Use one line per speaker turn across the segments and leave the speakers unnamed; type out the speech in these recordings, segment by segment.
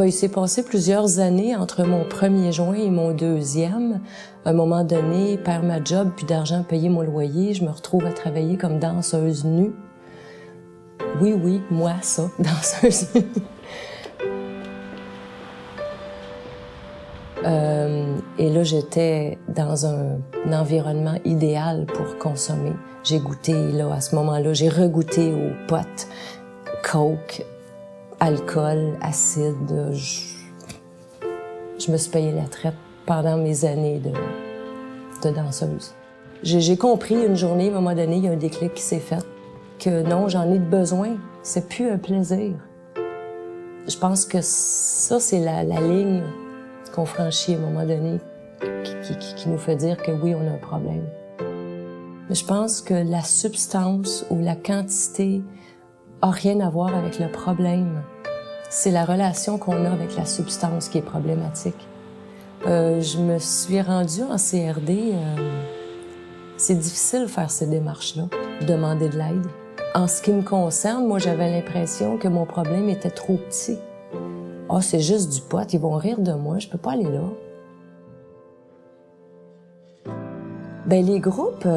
Il s'est passé plusieurs années entre mon premier joint et mon deuxième. À un moment donné, perdre ma job, puis d'argent à payer mon loyer, je me retrouve à travailler comme danseuse nue. Oui, moi, ça, danseuse nue. Et là, j'étais dans un environnement idéal pour consommer. J'ai goûté, là, à ce moment-là, j'ai regoûté aux potes, coke, alcool, acide. Je me suis payé la traite pendant mes années de danseuse. J'ai compris une journée, à un moment donné, il y a un déclic qui s'est fait, que non, j'en ai besoin. C'est plus un plaisir. Je pense que ça, c'est la ligne qu'on franchit à un moment donné, qui nous fait dire que oui, on a un problème. Mais je pense que la substance ou la quantité a rien à voir avec le problème. C'est la relation qu'on a avec la substance qui est problématique. Je me suis rendue en CRD. C'est difficile de faire ces démarches-là, demander de l'aide. En ce qui me concerne, moi, j'avais l'impression que mon problème était trop petit. Ah, c'est juste du pot, ils vont rire de moi, je peux pas aller là. Les groupes,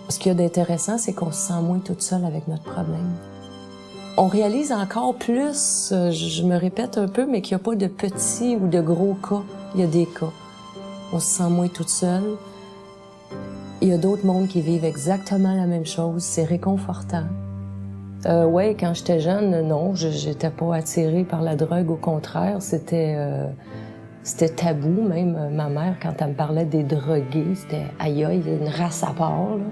ce qu'il y a d'intéressant, c'est qu'on se sent moins toute seule avec notre problème. On réalise encore plus, je me répète un peu, mais qu'il n'y a pas de petits ou de gros cas. Il y a des cas. On se sent moins toute seule. Il y a d'autres mondes qui vivent exactement la même chose. C'est réconfortant. Ouais, quand j'étais jeune, non, j'étais pas attirée par la drogue. Au contraire, c'était tabou. Même ma mère, quand elle me parlait des drogués, c'était aïe aïe, une race à part. Là.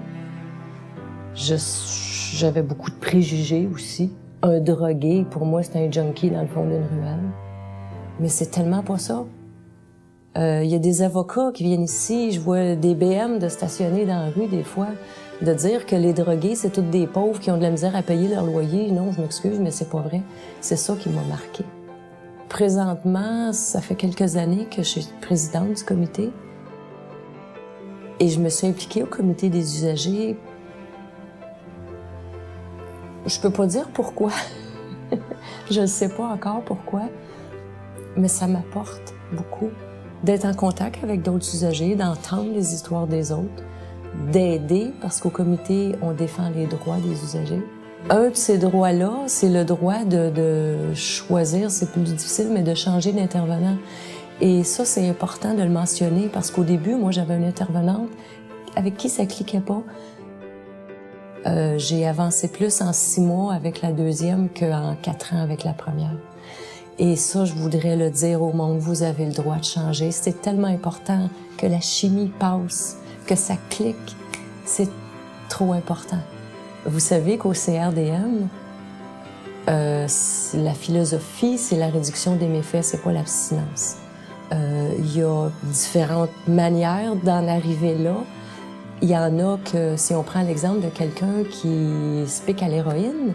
J'avais beaucoup de préjugés aussi. Un drogué, pour moi, c'est un junkie dans le fond d'une ruelle. Mais c'est tellement pas ça. Il y a des avocats qui viennent ici, je vois des BM de stationner dans la rue des fois, de dire que les drogués, c'est tous des pauvres qui ont de la misère à payer leur loyer. Non, je m'excuse, mais c'est pas vrai. C'est ça qui m'a marqué. Présentement, ça fait quelques années que je suis présidente du comité. Et je me suis impliquée au comité des usagers. Je peux pas dire pourquoi. Je ne sais pas encore pourquoi. Mais ça m'apporte beaucoup d'être en contact avec d'autres usagers, d'entendre les histoires des autres, d'aider, parce qu'au comité, on défend les droits des usagers. Un de ces droits-là, c'est le droit de choisir, c'est plus difficile, mais de changer d'intervenant. Et ça, c'est important de le mentionner, parce qu'au début, moi, j'avais une intervenante avec qui ça cliquait pas. J'ai avancé plus en 6 mois avec la deuxième qu'en 4 ans avec la première. Et ça, je voudrais le dire au monde, vous avez le droit de changer. C'est tellement important que la chimie passe, que ça clique. C'est trop important. Vous savez qu'au CRDM, la philosophie, c'est la réduction des méfaits, c'est pas l'abstinence. Il y a différentes manières d'en arriver là. Il y en a que, si on prend l'exemple de quelqu'un qui se pique à l'héroïne,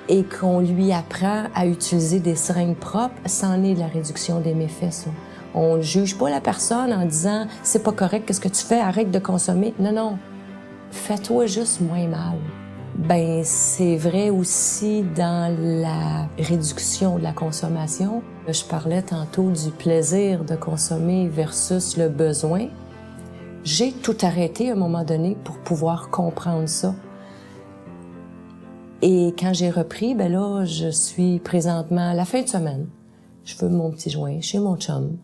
et qu'on lui apprend à utiliser des seringues propres, c'en est de la réduction des méfaits, ça. On ne juge pas la personne en disant « c'est pas correct, qu'est-ce que tu fais, arrête de consommer ». Non, fais-toi juste moins mal. C'est vrai aussi dans la réduction de la consommation. Je parlais tantôt du plaisir de consommer versus le besoin. J'ai tout arrêté à un moment donné pour pouvoir comprendre ça. Et quand j'ai repris, là, je suis présentement, la fin de semaine, je fume mon petit joint chez mon chum.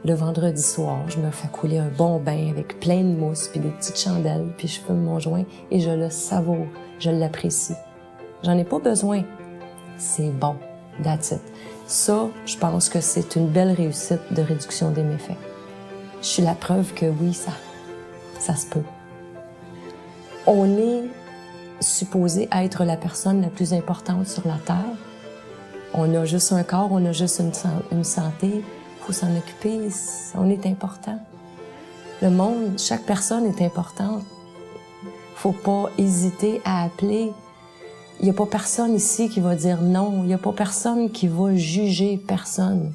Le vendredi soir, je me fais couler un bon bain avec plein de mousse puis des petites chandelles, puis je fume mon joint et je le savoure, je l'apprécie. J'en ai pas besoin. C'est bon. That's it. Ça, je pense que c'est une belle réussite de réduction des méfaits. Je suis la preuve que oui, ça se peut. On est supposé être la personne la plus importante sur la Terre. On a juste un corps, on a juste une santé. Il faut s'en occuper, on est important. Le monde, chaque personne est importante. Faut pas hésiter à appeler. Il n'y a pas personne ici qui va dire non. Il n'y a pas personne qui va juger personne.